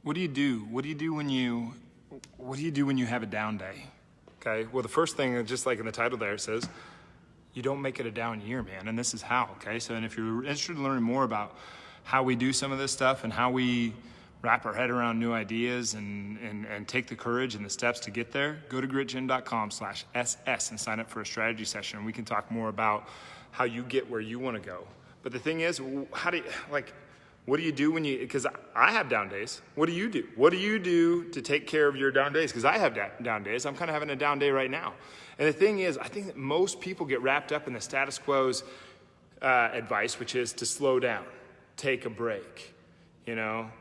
What do you do? What do you do when you have a down day? Okay, well, the first thing, just like in the title there, it says, you don't make it a down year, man, and this is how, okay? So, and if you're interested in learning more about how we do some of this stuff and how we wrap our head around new ideas and take the courage and the steps to get there, go to gritgym.com/SS and sign up for a strategy session, and we can talk more about how you get where you want to go. But the thing is, what do you do when you, because I have down days. What do you do? What do you do to take care of your down days? Because I have down days. I'm kind of having a down day right now. And the thing is, I think that most people get wrapped up in the status quo's advice, which is to slow down, take a break, and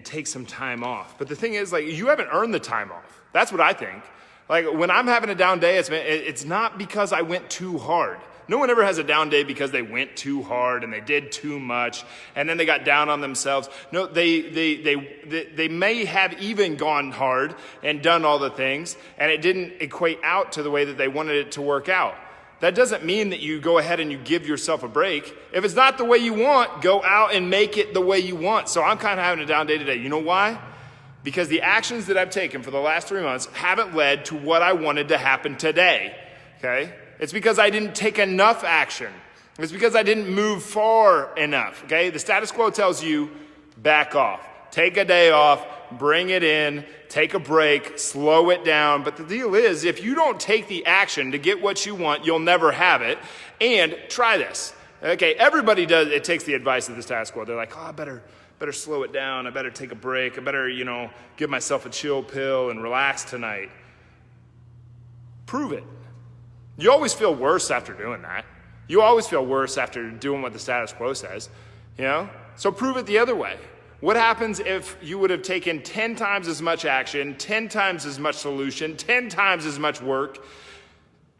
take some time off. But the thing is, like, you haven't earned the time off. That's what I think. Like, when I'm having a down day, it's not because I went too hard. No one ever has a down day because they went too hard and they did too much and then they got down on themselves. No, they may have even gone hard and done all the things and it didn't equate out to the way that they wanted it to work out. That doesn't mean that you go ahead and you give yourself a break. If it's not the way you want, go out and make it the way you want. So I'm kind of having a down day today. You know why? Because the actions that I've taken for the last 3 months haven't led to what I wanted to happen today, okay? It's because I didn't take enough action. It's because I didn't move far enough, okay? The status quo tells you, back off. Take a day off, bring it in, take a break, slow it down. But the deal is, if you don't take the action to get what you want, you'll never have it. And try this, okay? Everybody takes the advice of the status quo. They're like, oh, I better slow it down. I better take a break. I better, give myself a chill pill and relax tonight. Prove it. You always feel worse after doing that. You always feel worse after doing what the status quo says, So prove it the other way. What happens if you would have taken 10 times as much action, 10 times as much solution, 10 times as much work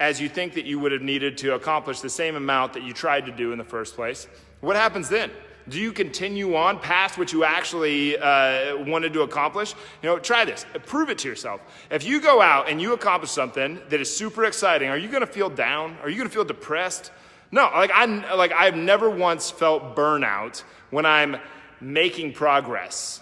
as you think that you would have needed to accomplish the same amount that you tried to do in the first place? What happens then? Do you continue on past what you actually wanted to accomplish? Try this. Prove it to yourself. If you go out and you accomplish something that is super exciting, are you going to feel down? Are you going to feel depressed? No. I've never once felt burnout when I'm making progress.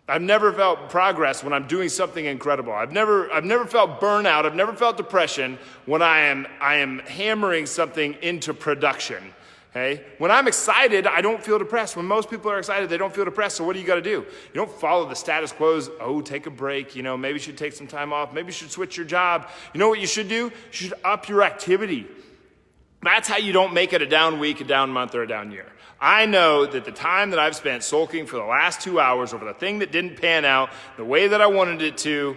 I've never felt progress when I'm doing something incredible. I've never felt burnout. I've never felt depression when I am hammering something into production. Okay? When I'm excited, I don't feel depressed. When most people are excited, they don't feel depressed. So what do you got to do? You don't follow the status quo's, take a break, maybe you should take some time off. Maybe you should switch your job. You know what you should do? You should up your activity. That's how you don't make it a down week, a down month, or a down year. I know that the time that I've spent sulking for the last 2 hours over the thing that didn't pan out the way that I wanted it to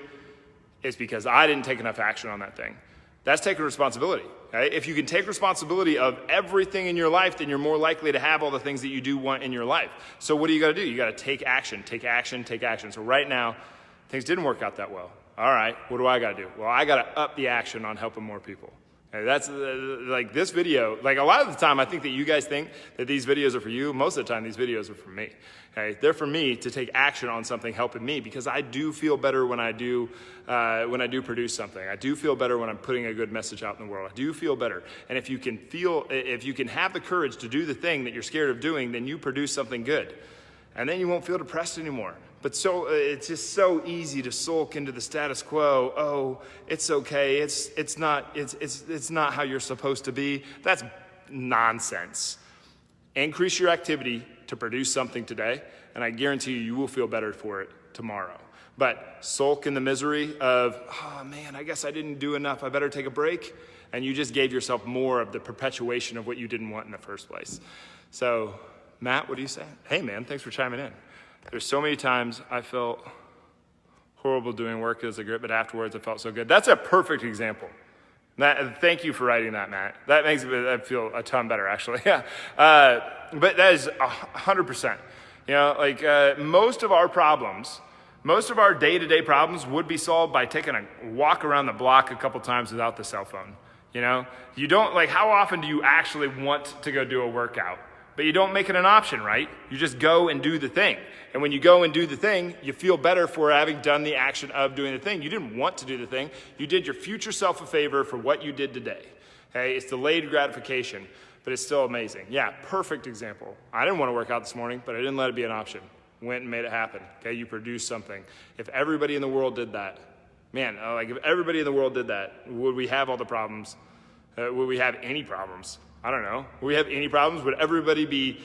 is because I didn't take enough action on that thing. That's taking responsibility. Okay? If you can take responsibility of everything in your life, then you're more likely to have all the things that you do want in your life. So what do you got to do? You got to take action, take action, take action. So right now, things didn't work out that well. All right, what do I got to do? Well, I got to up the action on helping more people. Okay, that's like this video. Like a lot of the time, I think that you guys think that these videos are for you. Most of the time, these videos are for me. Okay, they're for me to take action on something helping me because I do feel better when I do produce something. I do feel better when I'm putting a good message out in the world. I do feel better. And if you can have the courage to do the thing that you're scared of doing, then you produce something good, and then you won't feel depressed anymore. But it's just so easy to sulk into the status quo. Oh, it's okay. It's not how you're supposed to be. That's nonsense. Increase your activity to produce something today, and I guarantee you will feel better for it tomorrow. But sulk in the misery of, oh man, I guess I didn't do enough. I better take a break. And you just gave yourself more of the perpetuation of what you didn't want in the first place. So, Matt, what do you say? Hey man, thanks for chiming in. There's so many times I felt horrible doing work as a grit, but afterwards I felt so good. That's a perfect example. Thank you for writing that, Matt. That makes me feel a ton better, actually. Yeah. But that is 100%. Most of our problems, most of our day-to-day problems would be solved by taking a walk around the block a couple times without the cell phone. You don't, how often do you actually want to go do a workout? But you don't make it an option, right? You just go and do the thing. And when you go and do the thing, you feel better for having done the action of doing the thing. You didn't want to do the thing. You did your future self a favor for what you did today. Okay? It's delayed gratification, but it's still amazing. Yeah, perfect example. I didn't want to work out this morning, but I didn't let it be an option. went and made it happen. Okay, you produced something. If everybody in the world did that, man, like if everybody in the world did that, would we have all the problems? Would we have any problems? I don't know. Would we have any problems? Would everybody be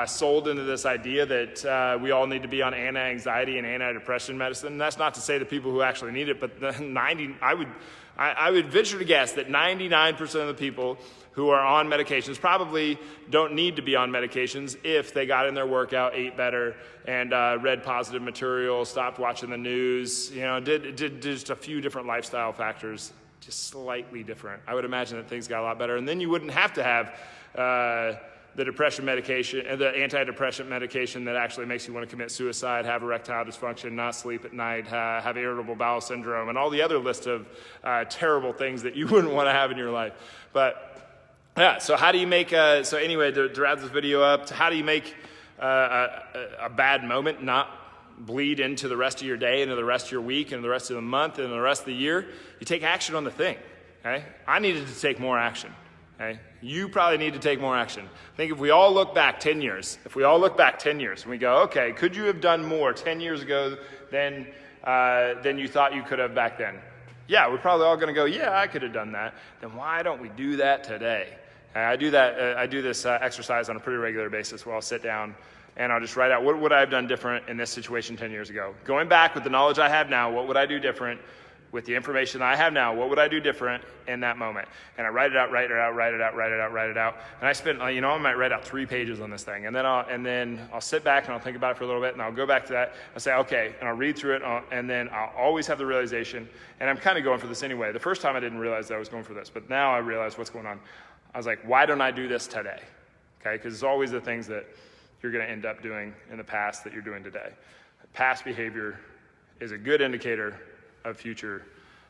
sold into this idea that we all need to be on anti-anxiety and antidepressant medicine? That's not to say the people who actually need it, but I would venture to guess that 99% of the people who are on medications probably don't need to be on medications if they got in their workout, ate better, and read positive material, stopped watching the news, did just a few different lifestyle factors, just slightly different. I would imagine that things got a lot better. And then you wouldn't have to have the depression medication, the antidepressant medication that actually makes you want to commit suicide, have erectile dysfunction, not sleep at night, have irritable bowel syndrome, and all the other list of terrible things that you wouldn't want to have in your life. But yeah, so how do you make, so anyway, to wrap this video up, how do you make a bad moment not bleed into the rest of your day, into the rest of your week, into the rest of the month, into the rest of the year? You take action on the thing, okay? I needed to take more action, okay? You probably need to take more action. I think if we all look back 10 years, and we go, okay, could you have done more 10 years ago than you thought you could have back then? Yeah, we're probably all gonna go, yeah, I could have done that. Then why don't we do that today? I do this exercise on a pretty regular basis where I'll sit down and I'll just write out, what would I have done different in this situation 10 years ago? Going back with the knowledge I have now, what would I do different? With the information I have now, what would I do different in that moment? And I write it out. And I spent, I might write out 3 pages on this thing. And then I'll sit back and I'll think about it for a little bit, and I'll go back to that and say, okay, and I'll read through it, and then I'll always have the realization, and I'm kind of going for this anyway. The first time I didn't realize that I was going for this, but now I realize what's going on. I was like, why don't I do this today? Okay, because it's always the things that you're going to end up doing in the past that you're doing today. Past behavior is a good indicator of future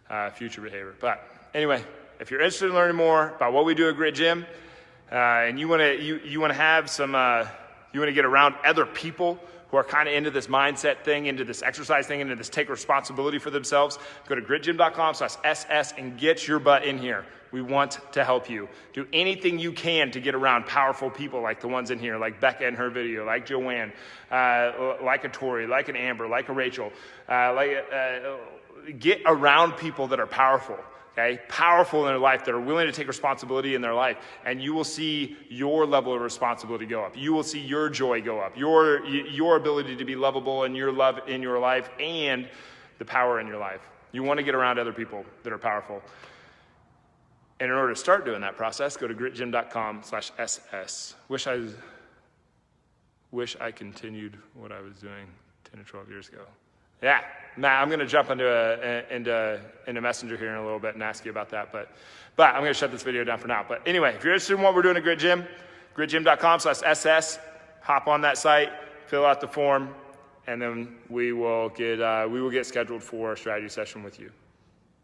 behavior. But anyway, if you're interested in learning more about what we do at Grit Gym, and you want to have some, you want to get around other people who are kind of into this mindset thing, into this exercise thing, into this take responsibility for themselves, go to gritgym.com/SS and get your butt in here. We want to help you. Do anything you can to get around powerful people like the ones in here, like Becca in her video, like Joanne, like a Tori, like an Amber, like a Rachel. Get around people that are powerful, okay? Powerful in their life, that are willing to take responsibility in their life. And you will see your level of responsibility go up. You will see your joy go up, your ability to be lovable and your love in your life and the power in your life. You want to get around other people that are powerful. And in order to start doing that process, go to gritgym.com/SS. Wish I continued what I was doing 10 or 12 years ago. Yeah, Matt, I'm going to jump into Messenger here in a little bit and ask you about that. But I'm going to shut this video down for now. But anyway, if you're interested in what we're doing at Grit Gym, gritgym.com/SS. Hop on that site, fill out the form, and then we will get scheduled for a strategy session with you.